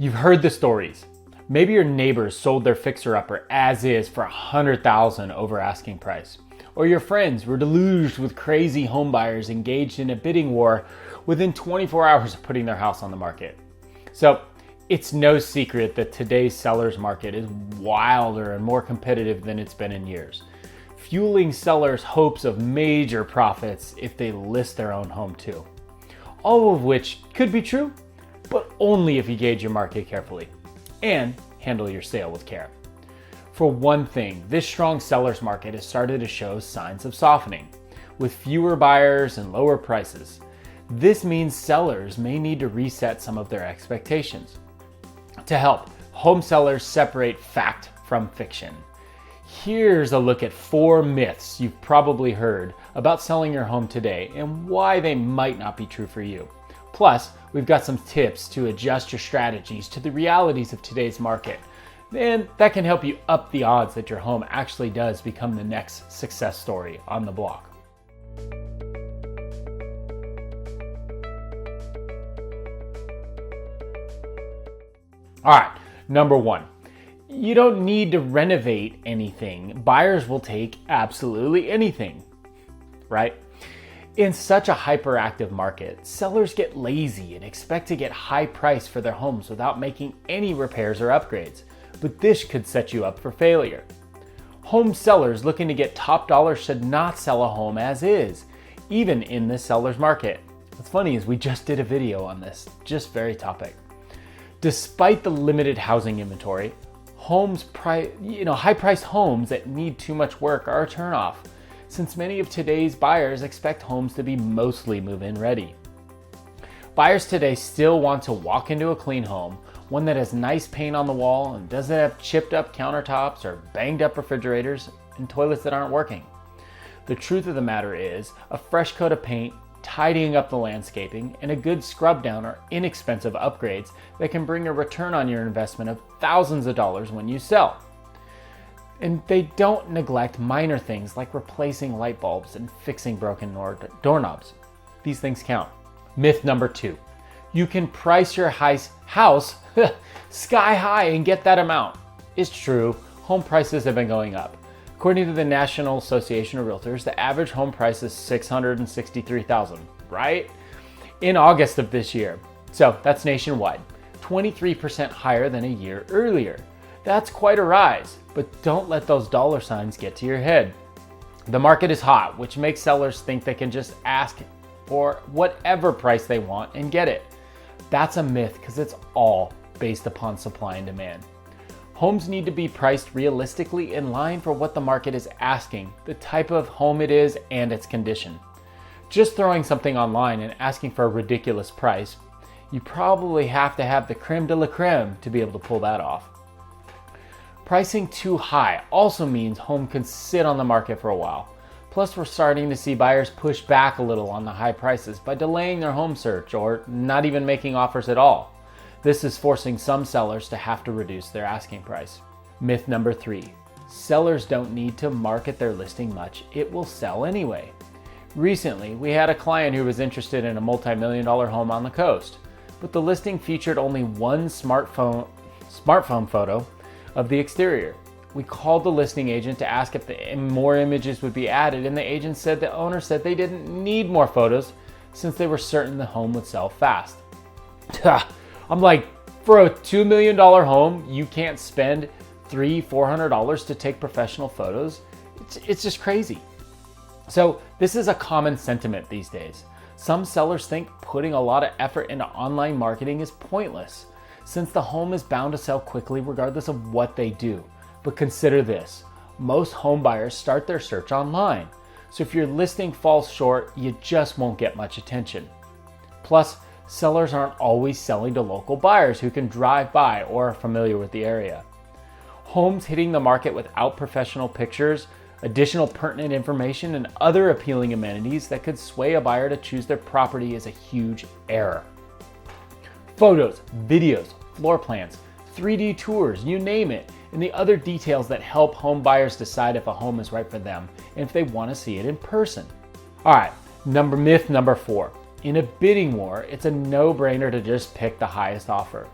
You've heard the stories. Maybe your neighbors sold their fixer-upper as is for $100,000 over asking price. Or your friends were deluged with crazy home buyers engaged in a bidding war within 24 hours of putting their house on the market. So it's no secret that today's seller's market is wilder and more competitive than it's been in years, fueling sellers' hopes of major profits if they list their own home too. All of which could be true, but only if you gauge your market carefully and handle your sale with care. For one thing, this strong seller's market has started to show signs of softening, with fewer buyers and lower prices. This means sellers may need to reset some of their expectations. To help, home sellers separate fact from fiction. Here's a look at 4 myths you've probably heard about selling your home today and why they might not be true for you. Plus, we've got some tips to adjust your strategies to the realities of today's market. And that can help you up the odds that your home actually does become the next success story on the block. All right, number 1. You don't need to renovate anything. Buyers will take absolutely anything, right? In such a hyperactive market, sellers get lazy and expect to get high price for their homes without making any repairs or upgrades. But this could set you up for failure. Home sellers looking to get top dollar should not sell a home as is, even in this seller's market. What's funny is we just did a video on this, just very topic. Despite the limited housing inventory, high-priced homes that need too much work are a turnoff, since many of today's buyers expect homes to be mostly move-in ready. Buyers today still want to walk into a clean home, one that has nice paint on the wall and doesn't have chipped up countertops or banged up refrigerators and toilets that aren't working. The truth of the matter is, a fresh coat of paint, tidying up the landscaping, and a good scrub down are inexpensive upgrades that can bring a return on your investment of thousands of dollars when you sell. And they don't neglect minor things like replacing light bulbs and fixing broken doorknobs. These things count. Myth number 2. You can price your house sky high and get that amount. It's true, home prices have been going up. According to the National Association of Realtors, the average home price is $663,000, right? In August of this year. So that's nationwide, 23% higher than a year earlier. That's quite a rise, but don't let those dollar signs get to your head. The market is hot, which makes sellers think they can just ask for whatever price they want and get it. That's a myth because it's all based upon supply and demand. Homes need to be priced realistically in line for what the market is asking, the type of home it is, and its condition. Just throwing something online and asking for a ridiculous price, you probably have to have the creme de la creme to be able to pull that off. Pricing too high also means home can sit on the market for a while. Plus, we're starting to see buyers push back a little on the high prices by delaying their home search or not even making offers at all. This is forcing some sellers to have to reduce their asking price. Myth number 3. Sellers don't need to market their listing much. It will sell anyway. Recently, we had a client who was interested in a multi-million-dollar home on the coast, but the listing featured only one smartphone photo of the exterior. We called the listing agent to ask if more images would be added, and the owner said they didn't need more photos since they were certain the home would sell fast. I'm like, for a $2 million home, you can't spend $300-400 to take professional photos? It's just crazy. So this is a common sentiment these days. Some sellers think putting a lot of effort into online marketing is pointless, since the home is bound to sell quickly regardless of what they do. But consider this, most home buyers start their search online. So if your listing falls short, you just won't get much attention. Plus, sellers aren't always selling to local buyers who can drive by or are familiar with the area. Homes hitting the market without professional pictures, additional pertinent information, and other appealing amenities that could sway a buyer to choose their property is a huge error. Photos, videos, floor plans, 3D tours, you name it, and the other details that help home buyers decide if a home is right for them and if they want to see it in person. All right, myth number 4. In a bidding war, it's a no-brainer to just pick the highest offer.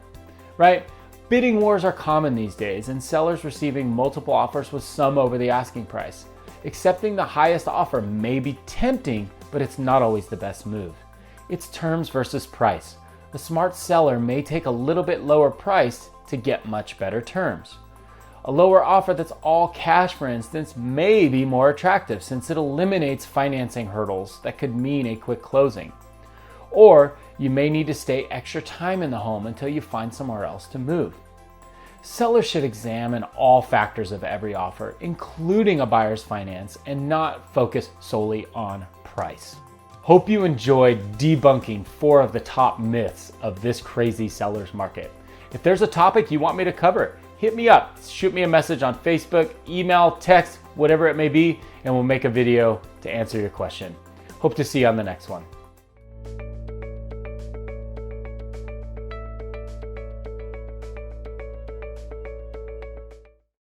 right? Bidding wars are common these days, and sellers receiving multiple offers with some over the asking price. Accepting the highest offer may be tempting, but it's not always the best move. It's terms versus price. The smart seller may take a little bit lower price to get much better terms. A lower offer that's all cash, for instance, may be more attractive since it eliminates financing hurdles that could mean a quick closing. Or you may need to stay extra time in the home until you find somewhere else to move. Sellers should examine all factors of every offer, including a buyer's finance, and not focus solely on price. Hope you enjoyed debunking 4 of the top myths of this crazy seller's market. If there's a topic you want me to cover, hit me up. Shoot me a message on Facebook, email, text, whatever it may be, and we'll make a video to answer your question. Hope to see you on the next one.